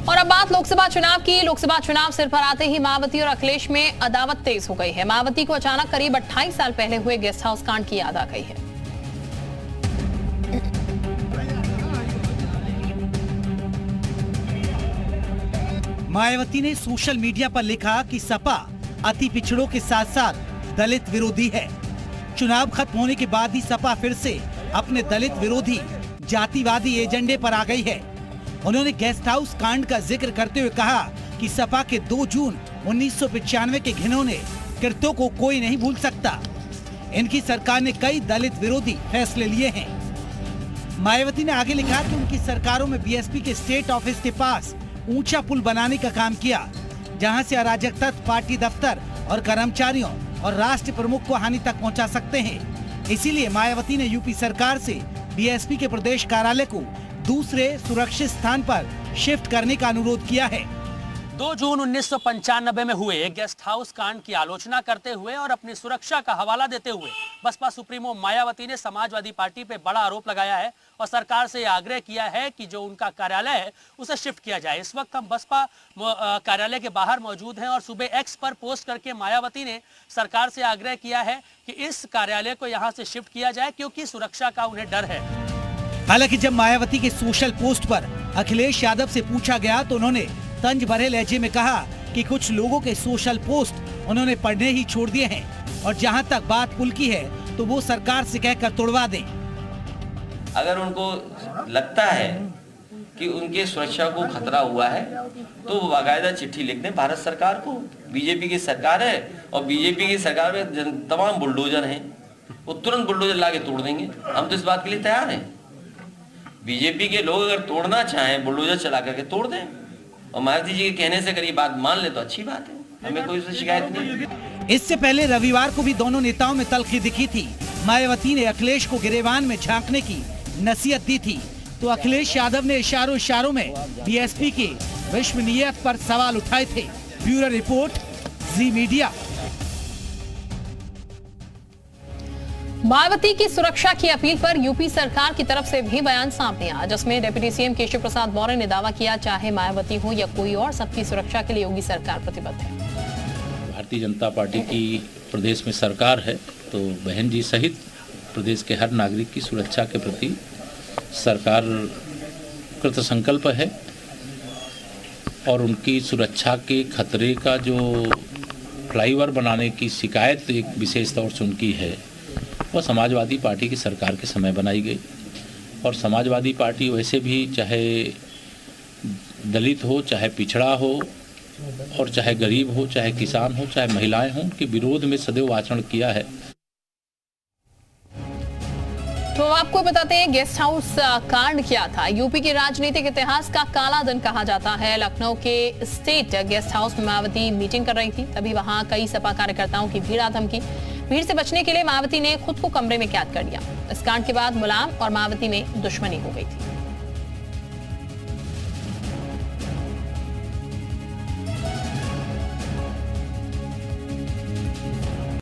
और अब बात लोकसभा चुनाव की। लोकसभा चुनाव सिर पर आते ही मायावती और अखिलेश में अदावत तेज हो गई है। मायावती को अचानक करीब 28 साल पहले हुए गेस्ट हाउस कांड की याद आ गई है। मायावती ने सोशल मीडिया पर लिखा कि सपा अति पिछड़ों के साथ साथ दलित विरोधी है। चुनाव खत्म होने के बाद ही सपा फिर से अपने दलित विरोधी जातिवादी एजेंडे पर आ गई है। उन्होंने गेस्ट हाउस कांड का जिक्र करते हुए कहा कि सपा के 2 जून 1995 के घिनौने कृत्यों को कोई नहीं भूल सकता। इनकी सरकार ने कई दलित विरोधी फैसले लिए हैं। मायावती ने आगे लिखा कि उनकी सरकारों में बीएसपी के स्टेट ऑफिस के पास ऊंचा पुल बनाने का काम किया, जहां से अराजक तत्व पार्टी दफ्तर और कर्मचारियों और राष्ट्र प्रमुख को हानि तक पहुंचा सकते हैं। इसीलिए मायावती ने यूपी सरकार से बीएसपी के प्रदेश कार्यालय को दूसरे सुरक्षित स्थान पर शिफ्ट करने का अनुरोध किया है। 2 जून 1995 में हुए एक गेस्ट हाउस कांड की आलोचना करते हुए और अपनी सुरक्षा का हवाला देते हुए बसपा सुप्रीमो मायावती ने समाजवादी पार्टी पे बड़ा आरोप लगाया है और सरकार से आग्रह किया है कि जो उनका कार्यालय है उसे शिफ्ट किया जाए। इस वक्त हम बसपा कार्यालय के बाहर मौजूद हैं और सुबह एक्स पर पोस्ट करके मायावती ने सरकार से आग्रह किया है कि इस कार्यालय को यहाँ से शिफ्ट किया जाए, क्योंकि सुरक्षा का उन्हें डर है। हालांकि जब मायावती के सोशल पोस्ट पर अखिलेश यादव से पूछा गया तो उन्होंने तंज भरे लहजे में कहा कि कुछ लोगों के सोशल पोस्ट उन्होंने पढ़ने ही छोड़ दिए हैं और जहां तक बात पुल की है तो वो सरकार से कहकर तोड़वा दें। अगर उनको लगता है कि उनके सुरक्षा को खतरा हुआ है तो वो बाकायदा चिट्ठी लिख दें भारत सरकार को। बीजेपी की सरकार है और बीजेपी की सरकार में तमाम बुलडोजर हैं, वो तुरंत बुलडोजर लाके तोड़ देंगे। हम तो इस बात के लिए तैयार हैं। बीजेपी के लोग अगर तोड़ना चाहें बुलडोजर चला करके तोड़ दें और मायावती जी के कहने से अगर ये बात मान ले तो अच्छी बात है, हमें कोई उससे शिकायत नहीं। इससे पहले रविवार को भी दोनों नेताओं में तल्खी दिखी थी। मायावती ने अखिलेश को गिरेबान में झांकने की नसीहत दी थी तो अखिलेश यादव ने इशारों में बीएसपी की विश्वसनीयता पर सवाल उठाए थे। ब्यूरो रिपोर्ट, जी मीडिया। मायावती की सुरक्षा की अपील पर यूपी सरकार की तरफ से भी बयान सामने आया, जिसमें डिप्टी सीएम केशव प्रसाद मौर्य ने दावा किया, चाहे मायावती हो या कोई और, सबकी सुरक्षा के लिए योगी सरकार प्रतिबद्ध है। भारतीय जनता पार्टी की प्रदेश में सरकार है तो बहन जी सहित प्रदेश के हर नागरिक की सुरक्षा के प्रति सरकार कृत संकल्प है और उनकी सुरक्षा के खतरे का जो फ्लाईओवर बनाने की शिकायत एक विशेष तौर से उनकी है, वह समाजवादी पार्टी की सरकार के समय बनाई गई। और समाजवादी पार्टी वैसे भी चाहे दलित हो, चाहे पिछड़ा हो और चाहे गरीब हो, चाहे किसान हो, चाहे महिलाएं हों, उनके विरोध में सदैव आचरण किया है। तो आपको बताते हैं गेस्ट हाउस कांड क्या था। यूपी के राजनीतिक इतिहास का काला दिन कहा जाता है। लखनऊ के स्टेट गेस्ट हाउस में मायावती मीटिंग कर रही थी, तभी वहां कई सपा कार्यकर्ताओं की भीड़ आ धमकी। भीड़ से बचने के लिए मायावती ने खुद को कमरे में कैद कर लिया। इस कांड के बाद मुलायम और मायावती में दुश्मनी हो गई थी।